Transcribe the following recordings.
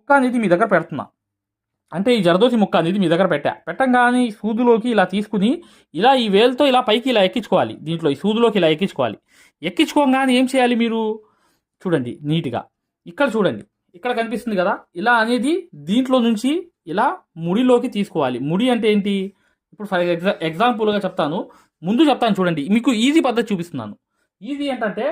ముక్క అనేది మీ దగ్గర పెడుతున్నా. అంటే ఈ జరదోసి ముక్క అనేది మీ దగ్గర పెట్టంగానే ఈ సూదులోకి ఇలా తీసుకుని ఇలా ఈ వేలుతో ఇలా పైకి ఇలా ఎక్కించుకోవాలి. దీంట్లో ఈ సూదులోకి ఇలా ఎక్కించుకోవాలి. ఎక్కించుకోగానే ఏం చేయాలి మీరు చూడండి నీట్గా. ఇక్కడ చూడండి, ఇక్కడ కనిపిస్తుంది కదా, ఇలా అనేది దీంట్లో నుంచి ఇలా ముడిలోకి తీసుకోవాలి. ముడి అంటే ఏంటి, ఇప్పుడు ఫర్ ఎగ్జాంపుల్గా చెప్తాను, ముందు చెప్తాను చూడండి, మీకు ఈజీ పద్ధతి చూపిస్తున్నాను. ఈజీ ఏంటంటే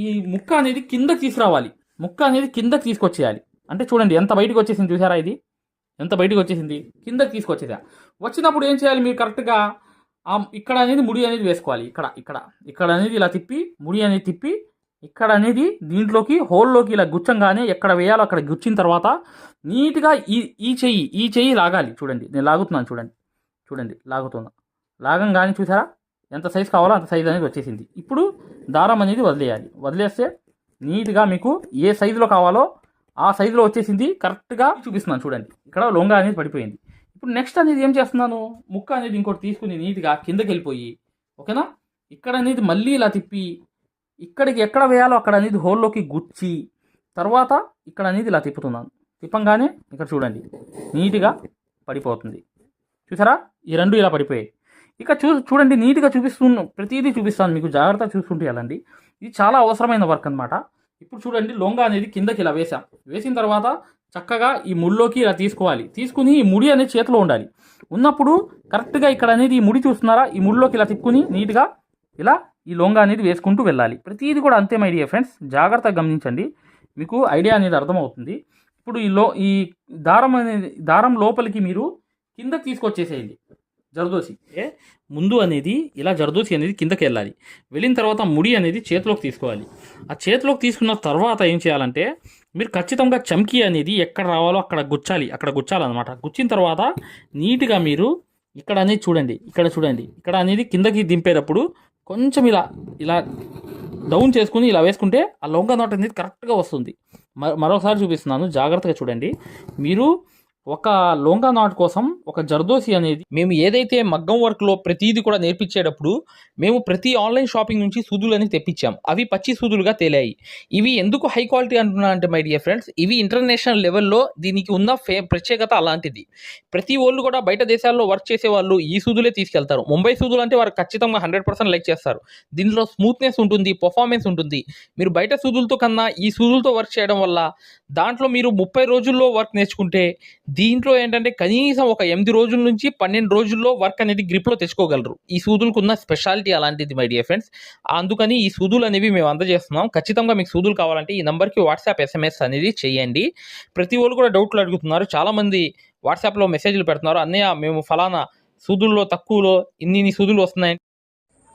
ఈ ముక్క అనేది కిందకి తీసుకురావాలి. ముక్క అనేది కిందకి తీసుకొచ్చేయాలి. అంటే చూడండి ఎంత బయటకు వచ్చేసింది, చూసారా, ఇది ఎంత బయటకు వచ్చేసింది, కిందకి తీసుకొచ్చేదా. వచ్చినప్పుడు ఏం చేయాలి మీరు కరెక్ట్గా ఇక్కడ అనేది ముడి అనేది వేసుకోవాలి. ఇక్కడ ఇక్కడ ఇక్కడ అనేది ఇలా తిప్పి ముడి అనేది తిప్పి ఇక్కడ అనేది దీంట్లోకి హోల్లోకి ఇలా గుచ్చంగానే ఎక్కడ వేయాలో అక్కడ గుచ్చిన తర్వాత నీట్గా ఈ చెయ్యి లాగాలి. చూడండి నేను లాగుతున్నాను, చూడండి లాగుతున్నా. లాగంగానే చూసారా ఎంత సైజు కావాలో అంత సైజు అనేది వచ్చేసింది. ఇప్పుడు దారం అనేది వదిలేయాలి. వదిలేస్తే నీట్గా మీకు ఏ సైజులో కావాలో ఆ సైజులో వచ్చేసింది. కరెక్ట్గా చూపిస్తున్నాను చూడండి, ఇక్కడ లొంగ అనేది పడిపోయింది. ఇప్పుడు నెక్స్ట్ అనేది ఏం చేస్తున్నాను, ముక్క అనేది ఇంకోటి తీసుకుని నీట్గా కిందకి వెళ్ళిపోయి, ఓకేనా, ఇక్కడ అనేది మళ్ళీ ఇలా తిప్పి ఇక్కడికి ఎక్కడ వేయాలో అక్కడ అనేది హోల్లోకి గుచ్చి తర్వాత ఇక్కడ అనేది ఇలా తిప్పుతున్నాను. తిప్పంగానే ఇక్కడ చూడండి నీట్గా పడిపోతుంది. చూసారా, ఈ రెండు ఇలా పడిపోయాయి. ఇక చూడండి నీట్గా ప్రతిదీ చూపిస్తాను మీకు, జాగ్రత్తగా చూసుకుంటూ వెళ్ళండి. ఇది చాలా అవసరమైన వర్క్ అనమాట. ఇప్పుడు చూడండి లొంగ అనేది కిందకి ఇలా వేసిన తర్వాత చక్కగా ఈ ముడిలోకి ఇలా తీసుకోవాలి. తీసుకుని ఈ ముడి అనేది చేతిలో ఉండాలి. ఉన్నప్పుడు కరెక్ట్గా ఇక్కడ అనేది ఈ ముడి చూస్తున్నారా, ఈ ముడిలోకి ఇలా తిప్పుకుని నీట్గా ఇలా ఈ లొంగ అనేది వేసుకుంటూ వెళ్ళాలి. ప్రతిదీ కూడా అంతే మై డియర్ ఫ్రెండ్స్, జాగ్రత్తగా గమనించండి, మీకు ఐడియా అనేది అర్థమవుతుంది. ఇప్పుడు ఈ దారం లోపలికి మీరు కిందకి తీసుకొచ్చేసేయండి. జరదోసి ముందు అనేది ఇలా జరదోసి అనేది కిందకి వెళ్ళాలి. వెళ్ళిన తర్వాత ముడి అనేది చేతిలోకి తీసుకోవాలి. ఆ చేతిలోకి తీసుకున్న తర్వాత ఏం చేయాలంటే మీరు ఖచ్చితంగా చమ్కీ అనేది ఎక్కడ రావాలో అక్కడ గుచ్చాలన్నమాట. గుచ్చిన తర్వాత నీట్గా మీరు ఇక్కడ అనేది చూడండి, ఇక్కడ అనేది కిందకి దింపేటప్పుడు కొంచెం ఇలా డౌన్ చేసుకుని ఇలా వేసుకుంటే ఆ లొంగ నాట్ అనేది కరెక్ట్గా వస్తుంది. మరోసారి చూపిస్తున్నాను, జాగ్రత్తగా చూడండి. మీరు ఒక లొంగ నాట్ కోసం ఒక జర్దోసి అనేది మేము ఏదైతే మగ్గం వర్క్లో ప్రతిదీ కూడా నేర్పించేటప్పుడు మేము ప్రతి ఆన్లైన్ షాపింగ్ నుంచి సూదులు అనేది తెప్పించాం. అవి పచ్చి సూదులుగా తేలాయి. ఇవి ఎందుకు హై క్వాలిటీ అంటున్నా అంటే మై డియర్ ఫ్రెండ్స్, ఇవి ఇంటర్నేషనల్ లెవెల్లో దీనికి ఉన్న ప్రత్యేకత అలాంటిది. ప్రతి వాళ్ళు కూడా బయట దేశాల్లో వర్క్ చేసే వాళ్ళు ఈ సూదులే తీసుకెళ్తారు. ముంబై సూదులు అంటే వారు ఖచ్చితంగా 100% లైక్ చేస్తారు. దీనిలో స్మూత్నెస్ ఉంటుంది, పర్ఫార్మెన్స్ ఉంటుంది. మీరు బయట సూదులతో కన్నా ఈ సూదులతో వర్క్ చేయడం వల్ల దాంట్లో మీరు 30 రోజుల్లో వర్క్ నేర్చుకుంటే దీంట్లో ఏంటంటే కనీసం ఒక 8 రోజుల నుంచి 12 రోజుల్లో వర్క్ అనేది గ్రిప్లో తెచ్చుకోగలరు. ఈ సూదులకు ఉన్న స్పెషాలిటీ అలాంటిది మై డియర్ ఫ్రెండ్స్. అందుకని ఈ సూదులు అనేవి మేము అందజేస్తున్నాం. ఖచ్చితంగా మీకు సూదులు కావాలంటే ఈ నెంబర్కి వాట్సాప్ SMS అనేది చేయండి. ప్రతి వాళ్ళు కూడా డౌట్లు అడుగుతున్నారు. చాలామంది వాట్సాప్లో మెసేజ్లు పెడుతున్నారు, అన్నయ్య మేము ఫలానా సూదుల్లో తక్కువలో ఇన్ని సూదులు వస్తున్నాయి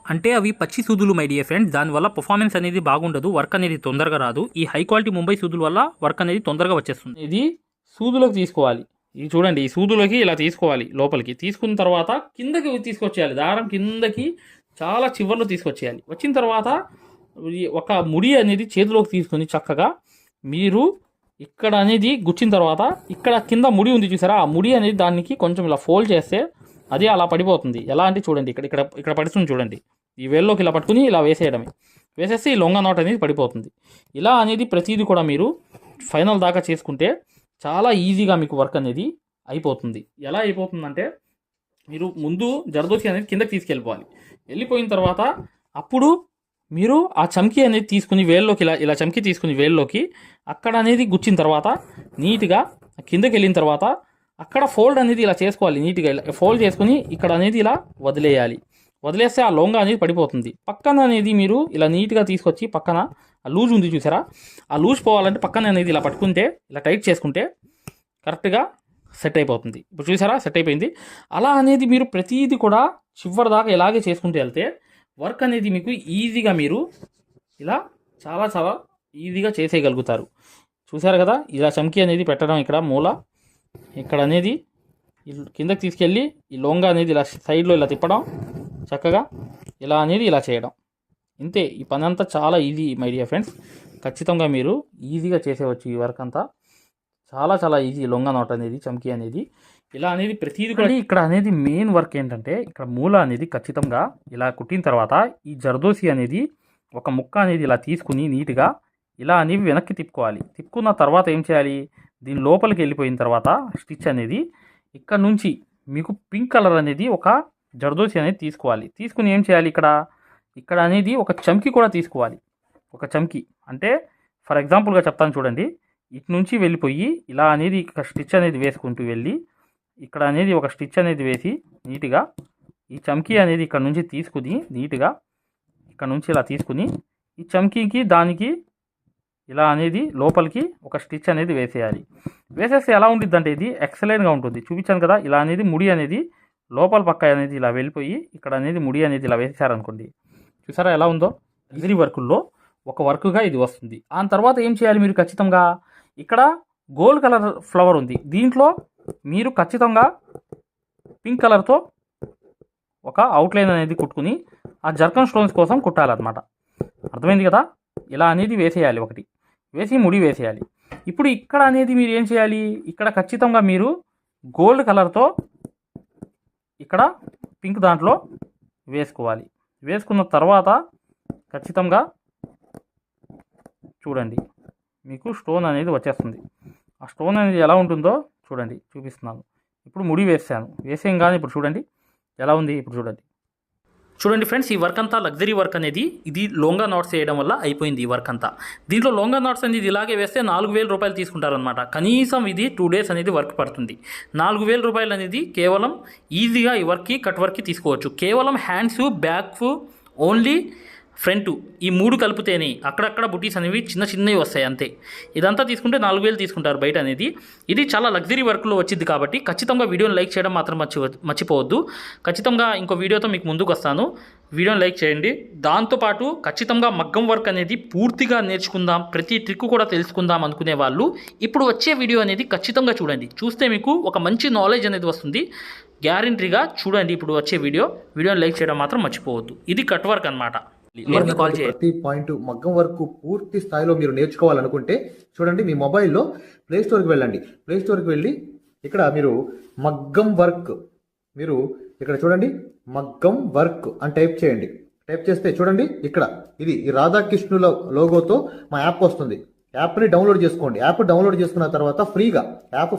అంటే అవి పచ్చి సూదులు మై డియర్ ఫ్రెండ్స్. దానివల్ల పర్ఫార్మెన్స్ అనేది బాగుండదు, వర్క్ అనేది తొందరగా రాదు. ఈ హై క్వాలిటీ ముంబై సూదుల వల్ల వర్క్ అనేది తొందరగా వచ్చేస్తుంది. ఇది సూదులోకి తీసుకోవాలి. ఇది చూడండి, ఈ సూదులోకి ఇలా తీసుకోవాలి. లోపలికి తీసుకున్న తర్వాత కిందకి తీసుకొచ్చేయాలి. దారం కిందకి చాలా చివర్లో తీసుకొచ్చేయాలి. వచ్చిన తర్వాత ఒక ముడి అనేది చేతిలోకి తీసుకొని చక్కగా మీరు ఇక్కడ అనేది గుచ్చిన తర్వాత ఇక్కడ కింద ముడి ఉంది చూసారా, ఆ ముడి అనేది దానికి కొంచెం ఇలా ఫోల్డ్ చేస్తే అది అలా పడిపోతుంది. ఎలా అంటే చూడండి, ఇక్కడ పడుతుంది చూడండి. ఈ వేల్లోకి ఇలా పట్టుకుని ఇలా వేసేస్తే ఈ లొంగ నాట్ అనేది పడిపోతుంది. ఇలా అనేది ప్రతిదీ కూడా మీరు ఫైనల్ దాకా చేసుకుంటే చాలా ఈజీగా మీకు వర్క్ అనేది అయిపోతుంది. ఎలా అయిపోతుందంటే మీరు ముందు జరదోసి అనేది కిందకి తీసుకెళ్ళిపోవాలి. వెళ్ళిపోయిన తర్వాత అప్పుడు మీరు ఆ చమ్కీ అనేది తీసుకుని వేల్లోకి ఇలా చమ్కీ తీసుకుని వేల్లోకి అక్కడ అనేది గుచ్చిన తర్వాత నీట్గా కిందకి వెళ్ళిన తర్వాత అక్కడ ఫోల్డ్ అనేది ఇలా చేసుకోవాలి. నీట్గా ఇలా ఫోల్డ్ చేసుకుని ఇక్కడ అనేది ఇలా వదిలేయాలి. వదిలేస్తే ఆ లొంగ అనేది పడిపోతుంది. పక్కన అనేది మీరు ఇలా నీట్గా తీసుకొచ్చి పక్కన ఆ లూజ్ ఉంది చూసారా, ఆ లూజ్ పోవాలంటే పక్కన అనేది ఇలా పట్టుకుంటే ఇలా టైట్ చేసుకుంటే కరెక్ట్గా సెట్ అయిపోతుంది. ఇప్పుడు చూసారా సెట్ అయిపోయింది. అలా అనేది మీరు ప్రతిదీ కూడా చివరి దాకా ఇలాగే చేసుకుంటూ వెళ్తే వర్క్ అనేది మీకు ఈజీగా మీరు ఇలా చాలా చాలా ఈజీగా చేసేయగలుగుతారు. చూసారు కదా, ఇలా చమ్కీ అనేది పెట్టడం ఇక్కడ మూల, ఇక్కడ అనేది కిందకి తీసుకెళ్ళి ఈ లొంగ అనేది ఇలా సైడ్లో ఇలా తిప్పడం, చక్కగా ఇలా అనేది ఇలా చేయడం. ఇంతే, ఈ పని అంతా చాలా ఈజీ మై డియర్ ఫ్రెండ్స్. ఖచ్చితంగా మీరు ఈజీగా చేసేవచ్చు ఈ వర్క్ అంతా. చాలా చాలా ఈజీ లొంగ నాట్ అనేది, చమ్కీ అనేది, ఇలా అనేది ప్రతిదీ కూడా. ఇక్కడ అనేది మెయిన్ వర్క్ ఏంటంటే ఇక్కడ మూల అనేది ఖచ్చితంగా ఇలా కుట్టిన తర్వాత ఈ జర్దోసి అనేది ఒక ముక్క అనేది ఇలా తీసుకుని నీట్గా ఇలా అనేవి వెనక్కి తిప్పుకోవాలి. తిప్పుకున్న తర్వాత ఏం చేయాలి, దీని లోపలికి వెళ్ళిపోయిన తర్వాత స్టిచ్ అనేది ఇక్కడ నుంచి మీకు పింక్ కలర్ అనేది ఒక జర్దోసి అనేది తీసుకోవాలి. తీసుకుని ఏం చేయాలి, ఇక్కడ అనేది ఒక చమ్కీ కూడా తీసుకోవాలి. ఒక చమ్కీ అంటే ఫర్ ఎగ్జాంపుల్గా చెప్తాను చూడండి. ఇటు నుంచి వెళ్ళిపోయి ఇలా అనేది ఇక్కడ స్టిచ్ అనేది వేసుకుంటూ వెళ్ళి ఇక్కడ అనేది ఒక స్టిచ్ అనేది వేసి నీట్గా ఈ చమ్కీ అనేది ఇక్కడ నుంచి తీసుకుని నీట్గా ఇక్కడ నుంచి ఇలా తీసుకుని ఈ చమ్కీకి దానికి ఇలా అనేది లోపలికి ఒక స్టిచ్ అనేది వేసేయాలి. వేసేస్తే ఎలా ఉంటుంది అంటే ఇది ఎక్సలెంట్గా ఉంటుంది. చూపించాను కదా, ఇలా అనేది ముడి అనేది లోపల పక్క అనేది ఇలా వెళ్ళిపోయి ఇక్కడ అనేది ముడి అనేది ఇలా వేసేసారనుకోండి, చూసారా ఎలా ఉందో. ఇజరీ వర్కుల్లో ఒక వర్క్గా ఇది వస్తుంది. ఆ తర్వాత ఏం చేయాలి మీరు ఖచ్చితంగా, ఇక్కడ గోల్డ్ కలర్ ఫ్లవర్ ఉంది, దీంట్లో మీరు ఖచ్చితంగా పింక్ కలర్తో ఒక అవుట్లైన్ అనేది కుట్టుకుని ఆ జర్కన్ స్టోన్స్ కోసం కుట్టాలన్నమాట. అర్థమైంది కదా. ఇలా అనేది వేసేయాలి, ఒకటి వేసి ముడి వేసేయాలి. ఇప్పుడు ఇక్కడ అనేది మీరు ఏం చేయాలి, ఇక్కడ ఖచ్చితంగా మీరు గోల్డ్ కలర్తో ఇక్కడ పింక్ దాంట్లో వేసుకోవాలి. వేసుకున్న తర్వాత ఖచ్చితంగా చూడండి మీకు స్టోన్ అనేది వచ్చేస్తుంది. ఆ స్టోన్ అనేది ఎలా ఉంటుందో చూడండి, చూపిస్తున్నాను. ఇప్పుడు ముడి వేసాను, వేసేం కానీ ఇప్పుడు చూడండి ఎలా ఉంది. ఇప్పుడు చూడండి ఫ్రెండ్స్, ఈ వర్క్ అంతా లగ్జరీ వర్క్ అనేది ఇది లోంగా నాట్స్ వేయడం వల్ల అయిపోయింది ఈ వర్క్ అంతా. దీంట్లో లోంగా నాట్స్ అనేది ఇలాగే వేస్తే 4,000 రూపాయలు తీసుకుంటారనమాట. కనీసం ఇది 2 days అనేది వర్క్ పడుతుంది. 4,000 రూపాయలు అనేది కేవలం ఈజీగా ఈ వర్క్కి కట్ వర్క్కి తీసుకోవచ్చు. కేవలం హ్యాండ్స్, బ్యాక్, ఓన్లీ ఫ్రంట్ ఈ 3 కలిపితేనే అక్కడక్కడ బుటీస్ అనేవి చిన్నవి వస్తాయి అంతే. ఇదంతా తీసుకుంటే 4,000 తీసుకుంటారు బయట అనేది. ఇది చాలా లగ్జరీ వర్క్లో వచ్చింది కాబట్టి ఖచ్చితంగా వీడియోని లైక్ చేయడం మాత్రం మర్చిపోవద్దు. ఖచ్చితంగా ఇంకో వీడియోతో మీకు ముందుకు వస్తాను, వీడియోని లైక్ చేయండి. దాంతోపాటు ఖచ్చితంగా మగ్గం వర్క్ అనేది పూర్తిగా నేర్చుకుందాం, ప్రతి ట్రిక్ కూడా తెలుసుకుందాం అనుకునే వాళ్ళు ఇప్పుడు వచ్చే వీడియో అనేది ఖచ్చితంగా చూడండి. చూస్తే మీకు ఒక మంచి నాలెడ్జ్ అనేది వస్తుంది, గ్యారంటీగా చూడండి. ఇప్పుడు వచ్చే వీడియోని లైక్ చేయడం మాత్రం మర్చిపోవద్దు. ఇది కట్ వర్క్ అనమాట. ప్రతి పాయింట్ మగ్గం వర్క్ పూర్తి స్థాయిలో మీరు నేర్చుకోవాలనుకుంటే చూడండి, మీ మొబైల్లో ప్లే స్టోర్కి వెళ్ళండి. ప్లే స్టోర్కి వెళ్ళి ఇక్కడ మీరు మగ్గం వర్క్, మీరు ఇక్కడ చూడండి మగ్గం వర్క్ అని టైప్ చేయండి. టైప్ చేస్తే చూడండి ఇక్కడ ఇది ఈ రాధాకృష్ణుల లోగోతో మా యాప్ వస్తుంది. యాప్ని డౌన్లోడ్ చేసుకోండి. యాప్ డౌన్లోడ్ చేసుకున్న తర్వాత ఫ్రీగా యాప్